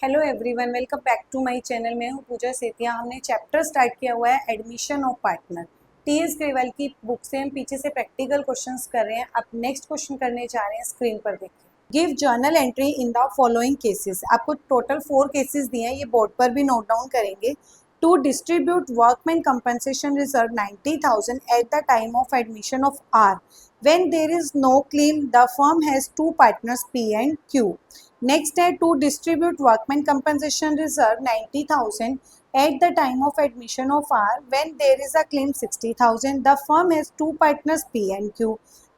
Hello everyone, welcome back to my channel. मैं हूं पूजा सेतिया। हमने चैप्टर स्टार्ट किया हुआ है admission of partner. T S Grewal की बुक से हम पीछे से प्रैक्टिकल क्वेश्चंस कर रहे हैं। अब नेक्स्ट क्वेश्चन करने जा रहे हैं, स्क्रीन पर देखिए। Give journal entry in the following cases. आपको टोटल 4 केसेस दिए हैं, ये बोर्ड पर भी नोट डाउन करेंगे। To distribute workman compensation reserve 90,000 at the time of admission of R when there is no claim, the firm has two partners P and Q. Next है to distribute workman compensation reserve 90,000 at the time of admission of R when there is a claim 60,000. The firm has two partners P and Q.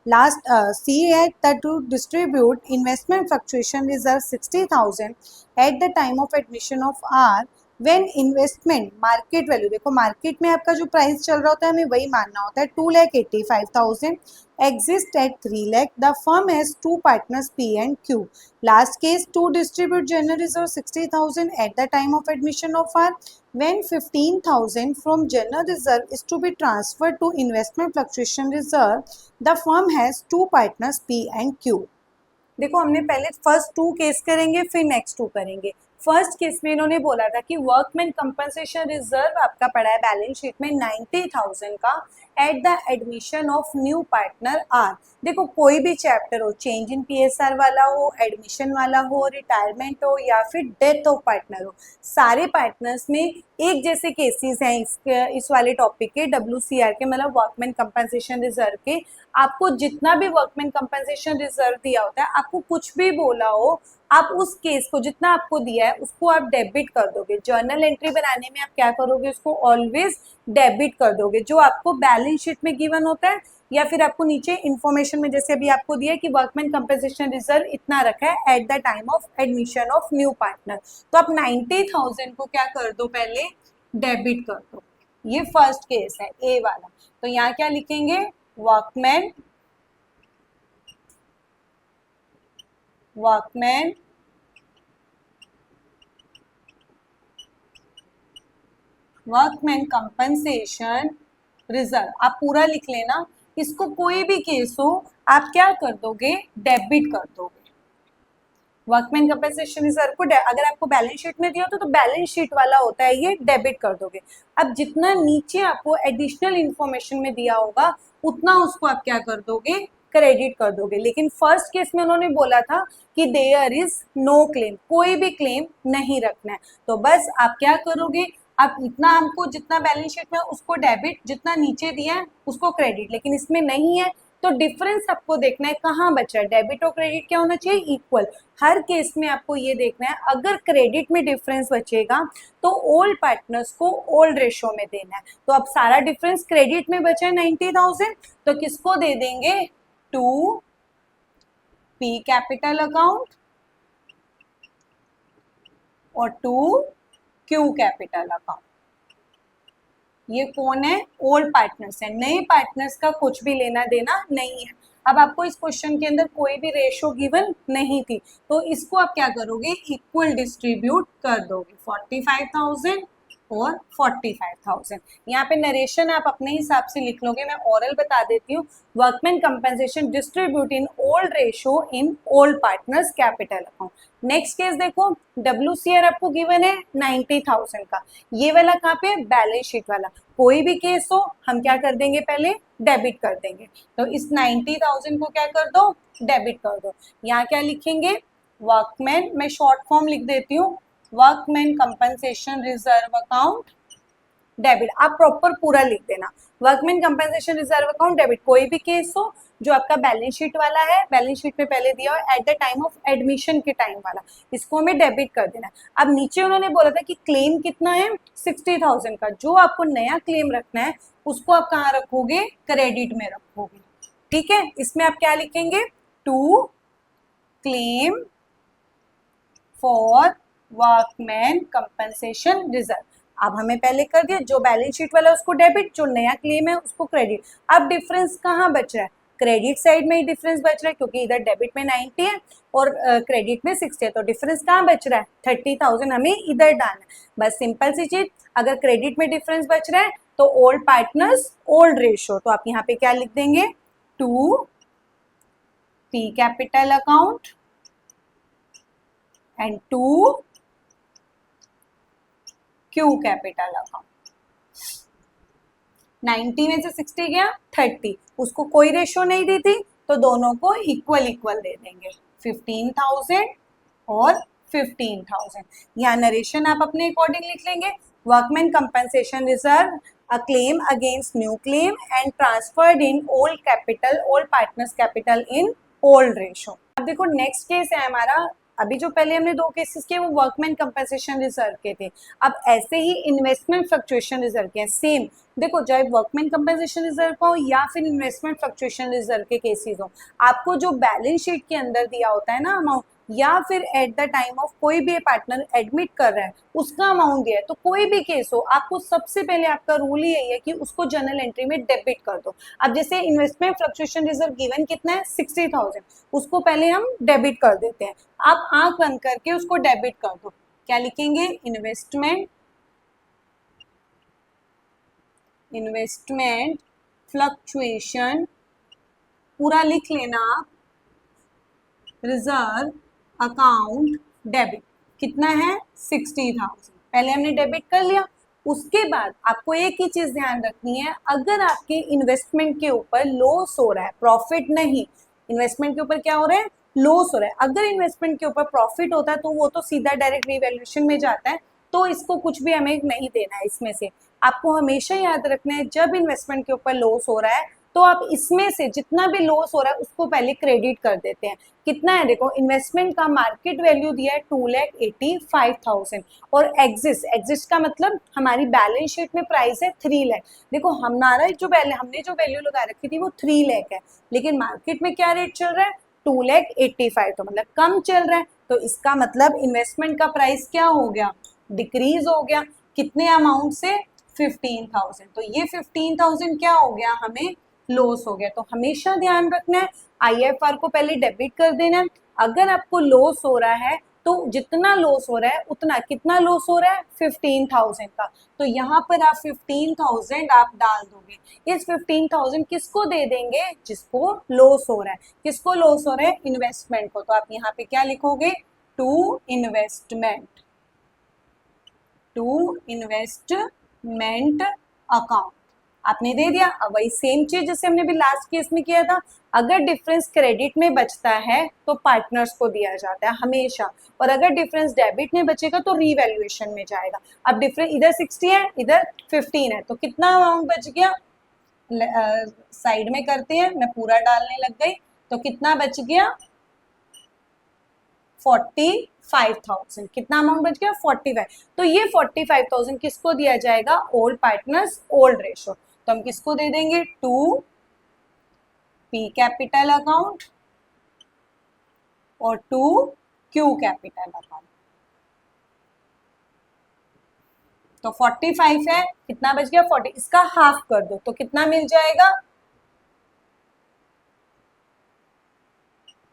Last C at the to distribute investment fluctuation reserve 60,000 at the time of admission of R when investment market value, देखो market में आपका जो price चल रहा होता है हमें वही मानना होता है, 2,85,000 exist at 3 lakh. The firm has two partners P and Q. Last case, to distribute general reserve 60,000 at the time of admission of R when 15,000 from general reserve is to be transferred to investment fluctuation reserve. The firm has two partners P and Q. देखो हमने पहले first 2 case करेंगे, फिर next 2 करेंगे। First case में इन्होंने बोला था कि वर्कमैन कंपनसेशन रिजर्व आपका पड़ा है बैलेंस शीट में 90,000 का at the admission of new partner R. देखो कोई भी चैप्टर हो, चेंज इन पीएसआर वाला हो, एडमिशन वाला हो, रिटायरमेंट हो या फिर डेथ ऑफ पार्टनर हो, सारे पार्टनर्स में एक जैसे केसेस हैं इस वाले टॉपिक के, WCR के मतलब वर्कमैन कंपनसेशन रिजर्व के। आपको जितना भी वर्कमैन कंपनसेशन रिजर्व दिया होता है, आपको कुछ भी बोला हो, आप उस केस को जितना आपको दिया है उसको आप डेबिट कर दोगे। जर्नल एंट्री बनाने में आप क्या करोगे, उसको ऑलवेज डेबिट कर दोगे जो आपको बैलेंस शीट में गिवन होता है या फिर आपको नीचे इन्फॉर्मेशन में जैसे अभी आपको दिया है कि वर्कमैन कंपनसेशन रिजर्व इतना रखा है eight the time of admission of new partner. तो आप 90,000 को क्या कर दो, पहले डेबिट कर दो। ये फर्स्ट केस है ए वाला। तो यहाँ क्या लिखेंगे, वर्कमैन कंपनसेशन रिजर्व, आप पूरा लिख लेना। इसको कोई भी केस हो आप क्या कर दोगे, डेबिट कर दोगे। वर्कमैन कंपनसेशन रिजर्व को अगर आपको बैलेंस शीट में दिया तो बैलेंस शीट वाला होता है, ये डेबिट कर दोगे। अब जितना नीचे आपको एडिशनल इंफॉर्मेशन में दिया होगा उतना उसको आप क्या कर दोगे, क्रेडिट कर दोगे। लेकिन फर्स्ट केस में उन्होंने बोला था कि देयर इज नो क्लेम, कोई भी क्लेम नहीं रखना है। तो बस आप क्या करोगे, आप इतना हमको जितना बैलेंस शीट में उसको डेबिट, जितना नीचे दिया है उसको क्रेडिट। लेकिन इसमें नहीं है तो डिफरेंस आपको देखना है कहाँ बचा है। डेबिट और क्रेडिट क्या होना चाहिए, इक्वल। हर केस में आपको ये देखना है अगर क्रेडिट में डिफरेंस बचेगा तो ओल्ड पार्टनर्स को ओल्ड रेशो में देना है। तो अब सारा डिफरेंस क्रेडिट में बचा है 90,000, तो किसको दे देंगे, टू पी कैपिटल अकाउंट और टू क्यू कैपिटल अकाउंट। ये कौन है, ओल्ड पार्टनर्स है। नए पार्टनर्स का कुछ भी लेना देना नहीं है। अब आपको इस क्वेश्चन के अंदर कोई भी रेशो गिवन नहीं थी, तो इसको आप क्या करोगे, इक्वल डिस्ट्रीब्यूट कर दोगे। 45,000 और 45,000। यहाँ पे नरेशन आप अपने हिसाब से लिख लोगे, मैं ओरल बता देती हूँ। वर्कमैन कंपनसेशन डिस्ट्रीब्यूट इन ओल्ड रेशो इन old partners capital account. Next case देखो, WCR आपको गिवन है 90,000 का, ये वाला कहाँ पे, बैलेंस शीट वाला। कोई भी केस हो हम क्या कर देंगे, पहले डेबिट कर देंगे। तो इस 90,000 को क्या कर दो, डेबिट कर दो। यहाँ क्या लिखेंगे, वर्कमैन, मैं शॉर्ट फॉर्म लिख देती हूँ, workman compensation reserve account debit. आप प्रॉपर पूरा लिख देना, workman compensation reserve account debit. कोई भी केस हो जो आपका बैलेंस शीट वाला है, बैलेंस शीट में पहले दिया हो eight the time of admission के टाइम वाला, इसको हमें डेबिट कर देना। अब नीचे उन्होंने बोला था कि क्लेम कितना है, 60,000 का। जो आपको नया क्लेम रखना है उसको आप कहाँ रखोगे, क्रेडिट में रखोगे। ठीक है, इसमें आप क्या लिखेंगे, to claim for workman compensation reserve. अब हमें पहले कर दिया, जो बैलेंस शीट वाला उसको डेबिट, जो नया क्लेम है उसको क्रेडिट। अब डिफरेंस कहाँ बच रहा है, क्रेडिट साइड में ही डिफरेंस बच रहा है, क्योंकि इधर डेबिट में 90 है और क्रेडिट में 60 है। तो डिफरेंस कहाँ बच रहा है, 30,000 हमें इधर डालना है। बस सिंपल सी चीज, अगर क्रेडिट में डिफरेंस बच रहा है तो ओल्ड पार्टनर्स ओल्ड रेशो, तो आप यहाँ पे क्या लिख देंगे, to P capital account and to Q capital account. 90 में से 60 गया 30, उसको कोई रेशो नहीं दी थी तो दोनों को इक्वल इक्वल दे देंगे, 15,000 और 15,000। यहाँ नरेशन आप अपने अकॉर्डिंग लिख लेंगे, workman compensation reserve a claim against new claim and transferred in old capital, old partners capital in old ratio। अब देखो नेक्स्ट केस है हमारा, अभी जो पहले हमने दो केसेस किए वो वर्कमैन कंपनसेशन रिजर्व के थे, अब ऐसे ही इन्वेस्टमेंट फ्लक्चुएशन रिजर्व के हैं सेम। देखो चाहे वर्कमैन कंपनसेशन रिजर्व का हो या फिर इन्वेस्टमेंट फ्लक्चुएशन रिजर्व के केसेस हो, आपको जो बैलेंस शीट के अंदर दिया होता है ना अमाउंट, या फिर एट द टाइम ऑफ कोई भी पार्टनर एडमिट कर रहा है उसका अमाउंट दिया है, तो कोई भी केस हो आपको सबसे पहले आपका रूल ही यही है कि उसको जर्नल एंट्री में डेबिट कर दो। अब जैसे इन्वेस्टमेंट फ्लक्चुएशन रिजर्व गिवन कितना है 60,000, उसको पहले हम डेबिट कर देते हैं। आप आंख बंद करके उसको डेबिट कर दो, क्या लिखेंगे, इन्वेस्टमेंट फ्लक्चुएशन, पूरा लिख लेना आप, रिजर्व अकाउंट डेबिट कितना है 60,000, पहले हमने डेबिट कर लिया। उसके बाद आपको एक ही चीज ध्यान रखनी है, अगर आपके इन्वेस्टमेंट के ऊपर लॉस हो रहा है, प्रॉफिट नहीं, इन्वेस्टमेंट के ऊपर क्या हो रहा है, लॉस हो रहा है, अगर इन्वेस्टमेंट के ऊपर प्रॉफिट होता है तो वो तो सीधा डायरेक्ट रिवैल्यूएशन में जाता है, तो इसको कुछ भी हमें नहीं देना है इसमें से। आपको हमेशा याद रखना है जब इन्वेस्टमेंट के ऊपर लॉस हो रहा है तो आप इसमें से जितना भी लॉस हो रहा है उसको पहले क्रेडिट कर देते हैं। कितना है, देखो इन्वेस्टमेंट का मार्केट वैल्यू दिया है 2,85,000 और एग्जिस्ट का मतलब हमारी बैलेंस शीट में प्राइस है 3 लाख। देखो हमारा जो हमने जो वैल्यू लगा रखी थी वो 3 लाख है, लेकिन मार्केट में क्या रेट चल रहा है 2,85,000, तो मतलब कम चल रहा है, तो इसका मतलब इन्वेस्टमेंट का प्राइस क्या हो गया, डिक्रीज हो गया। कितने अमाउंट से, 15,000, तो ये 15,000 क्या हो गया, हमें लॉस हो गया। तो हमेशा ध्यान रखना है आईएफआर को पहले डेबिट कर देना है। अगर आपको लॉस हो रहा है तो जितना लॉस हो रहा है उतना, कितना लॉस हो रहा है 15,000 का, तो यहाँ पर आप 15,000 आप डाल दोगे। इस 15,000 किसको दे देंगे, जिसको लॉस हो रहा है। किसको लॉस हो रहा है, इन्वेस्टमेंट को, तो आप यहाँ पे क्या लिखोगे, टू इन्वेस्टमेंट अकाउंट आपने दे दिया। अब वही सेम चीज जैसे हमने भी लास्ट केस में किया था, अगर डिफरेंस क्रेडिट में बचता है तो पार्टनर्स को दिया जाता है हमेशा, और अगर डिफरेंस डेबिट में बचेगा तो रीवैल्यूएशन में जाएगा। अब डिफरेंस इधर 60 है इधर 15 है, तो कितना अमाउंट बच गया, साइड में करते हैं, मैं पूरा डालने लग गई, तो कितना बच गया 45,000, कितना अमाउंट बच गया 45। तो ये 45,000 किसको दिया जाएगा, ओल्ड पार्टनर्स ओल्ड रेशो, तो हम किसको दे देंगे, टू पी कैपिटल अकाउंट और टू क्यू कैपिटल अकाउंट। तो 45 है, कितना बच गया 40, इसका हाफ कर दो तो कितना मिल जाएगा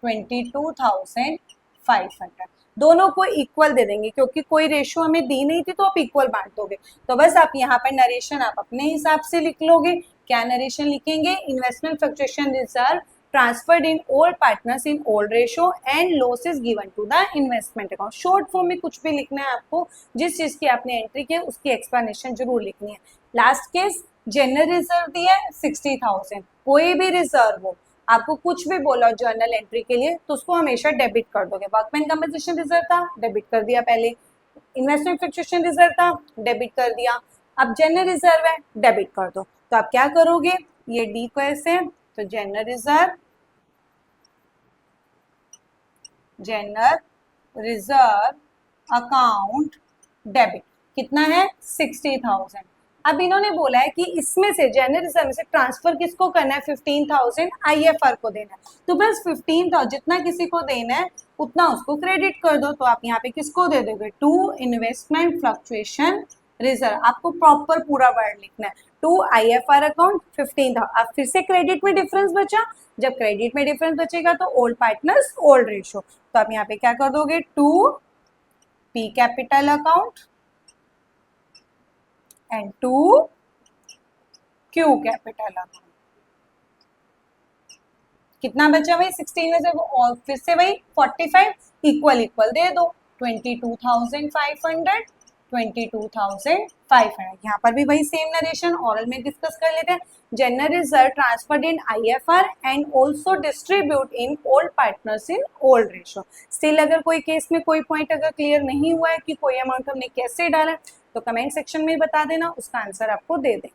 22,500। दोनों को इक्वल दे देंगे क्योंकि कोई रेशो हमें दी नहीं थी तो आप इक्वल बांट दोगे। तो बस आप यहाँ पर नरेशन आप अपने हिसाब से लिख लोगे। क्या नरेशन लिखेंगे, investment fluctuation reserve transferred in old partners in old ratio and losses given to the investment account. Short form में कुछ भी लिखना है आपको, जिस चीज की आपने एंट्री की उसकी एक्सप्लेनेशन जरूर लिखनी है। लास्ट केस जनरल रिजर्व दिया है 60,000, कोई भी रिजर्व हो, आपको कुछ भी बोला जर्नल एंट्री के लिए तो उसको हमेशा डेबिट कर दोगे। वर्कमैन कंपनसेशन रिजर्व था, डेबिट कर दिया पहले, इन्वेस्टमेंट फ्लक्चुएशन रिजर्व था, डेबिट कर दिया, अब जनरल रिजर्व है, डेबिट कर दो। तो आप क्या करोगे, ये डी को ऐसे, तो जनरल रिजर्व अकाउंट डेबिट कितना है 60,000। अब इन्होंने बोला है कि इसमें से जनरल रिजर्व में से ट्रांसफर किसको करना है 15,000 आईएफआर को देना है, तो बस 15,000 जितना किसी को देना है उतना उसको क्रेडिट कर दो। तो आप यहाँ पे किसको दे दोगे, टू इन्वेस्टमेंट फ्लक्चुएशन रिजर्व, आपको प्रॉपर पूरा वर्ड लिखना है, टू आईएफआर अकाउंट 15,000। अब फिर से क्रेडिट में डिफरेंस बचा, जब क्रेडिट में डिफरेंस बचेगा तो ओल्ड पार्टनर्स ओल्ड रेशो, तो आप यहाँ पे क्या कर दोगे, to P capital account and to Q capital account. कितना बचा भाई 16 में से, और फिर से वही 45 इक्वल इक्वल दे दो, 22,500 22,500। यहाँ पर भी वही सेम नरेशन ऑरल में डिस्कस कर लेते हैं। General reserve transferred in IFR and also distribute in old partners in old ratio. Still अगर कोई केस में कोई पॉइंट अगर क्लियर नहीं हुआ है कि कोई अमाउंट हमने कैसे डाला, तो कमेंट सेक्शन में बता देना, उसका आंसर आपको दे दें।